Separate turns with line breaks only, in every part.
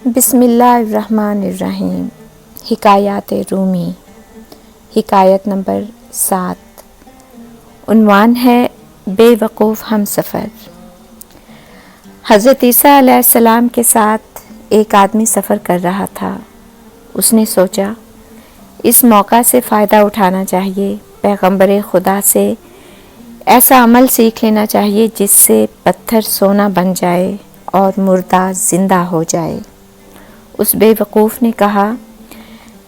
بسم اللہ الرحمن الرحیم۔ حکایات رومی، حکایت نمبر 7۔ عنوان ہے بے وقوف ہم سفر۔ حضرت عیسیٰ علیہ السلام کے ساتھ ایک آدمی سفر کر رہا تھا۔ اس نے سوچا اس موقع سے فائدہ اٹھانا چاہیے، پیغمبر خدا سے ایسا عمل سیکھ لینا چاہیے جس سے پتھر سونا بن جائے اور مردہ زندہ ہو جائے۔ اس بے وقوف نے کہا،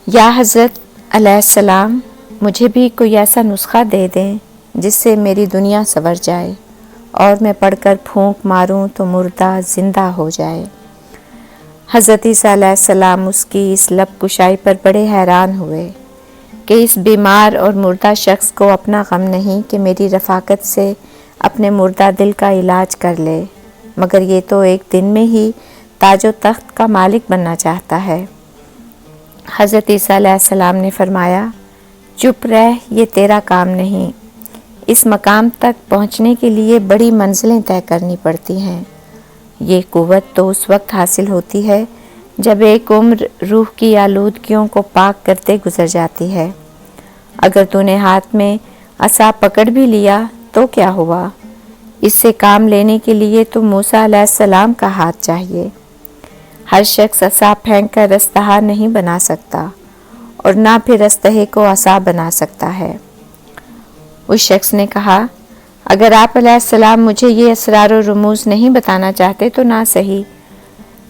یا حضرت علیہ السلام، مجھے بھی کوئی ایسا نسخہ دے دیں جس سے میری دنیا سنور جائے اور میں پڑھ کر پھونک ماروں تو مردہ زندہ ہو جائے۔ حضرت عیسیٰ علیہ السلام اس کی اس لب کشائی پر بڑے حیران ہوئے کہ اس بیمار اور مردہ شخص کو اپنا غم نہیں کہ میری رفاقت سے اپنے مردہ دل کا علاج کر لے، مگر یہ تو ایک دن میں ہی تاج و تخت کا مالک بننا چاہتا ہے۔ حضرت عیسیٰ علیہ السلام نے فرمایا، چپ رہ، یہ تیرا کام نہیں۔ اس مقام تک پہنچنے کے لیے بڑی منزلیں طے کرنی پڑتی ہیں۔ یہ قوت تو اس وقت حاصل ہوتی ہے جب ایک عمر روح کی آلودگیوں کو پاک کرتے گزر جاتی ہے۔ اگر تو نے ہاتھ میں عصا پکڑ بھی لیا تو کیا ہوا؟ اس سے کام لینے کے لیے تو موسیٰ علیہ السلام کا ہاتھ چاہیے۔ ہر شخص عصا پھینک کر رستہ نہیں بنا سکتا اور نہ پھر رستہ کو عصا بنا سکتا ہے۔ اس شخص نے کہا، اگر آپ علیہ السلام مجھے یہ اسرار و رموز نہیں بتانا چاہتے تو نہ صحیح،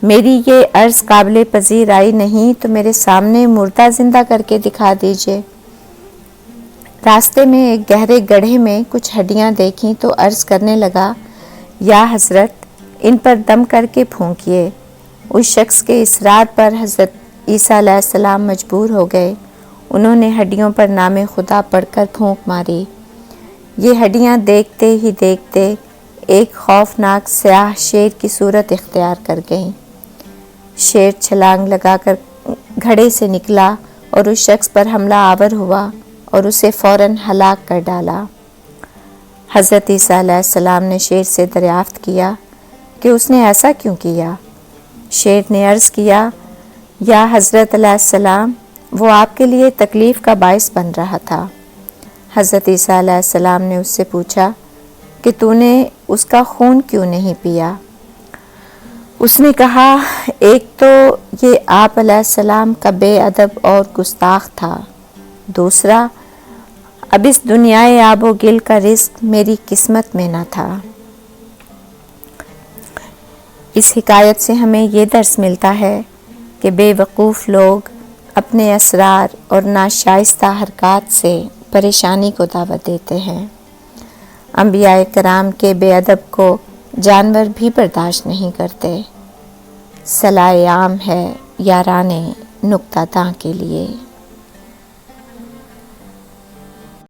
میری یہ عرض قابل پذیرائی نہیں تو میرے سامنے مردہ زندہ کر کے دکھا دیجئے۔ راستے میں ایک گہرے گڑھے میں کچھ ہڈیاں دیکھیں تو عرض کرنے لگا، یا حضرت، ان پر دم کر کے پھونکیے۔ اس شخص کے اصرار پر حضرت عیسیٰ علیہ السلام مجبور ہو گئے۔ انہوں نے ہڈیوں پر نام خدا پڑھ کر پھونک ماری۔ یہ ہڈیاں دیکھتے ہی دیکھتے ایک خوفناک سیاہ شیر کی صورت اختیار کر گئیں۔ شیر چھلانگ لگا کر گھڑے سے نکلا اور اس شخص پر حملہ آور ہوا اور اسے فوراً ہلاک کر ڈالا۔ حضرت عیسیٰ علیہ السلام نے شیر سے دریافت کیا کہ اس نے ایسا کیوں کیا؟ شیر نے عرض کیا، یا حضرت علیہ السلام، وہ آپ کے لیے تکلیف کا باعث بن رہا تھا۔ حضرت عیسیٰ علیہ السلام نے اس سے پوچھا کہ تو نے اس کا خون کیوں نہیں پیا؟ اس نے کہا، ایک تو یہ آپ علیہ السلام کا بے ادب اور گستاخ تھا، دوسرا اب اس دنیائے آب و گل کا رزق میری قسمت میں نہ تھا۔ اس حکایت سے ہمیں یہ درس ملتا ہے کہ بے وقوف لوگ اپنے اسرار اور ناشائستہ حرکات سے پریشانی کو دعوت دیتے ہیں۔ انبیاء کرام کے بے ادب کو جانور بھی برداشت نہیں کرتے۔ صلاح عام ہے یارانے نکتہ داں کے لیے۔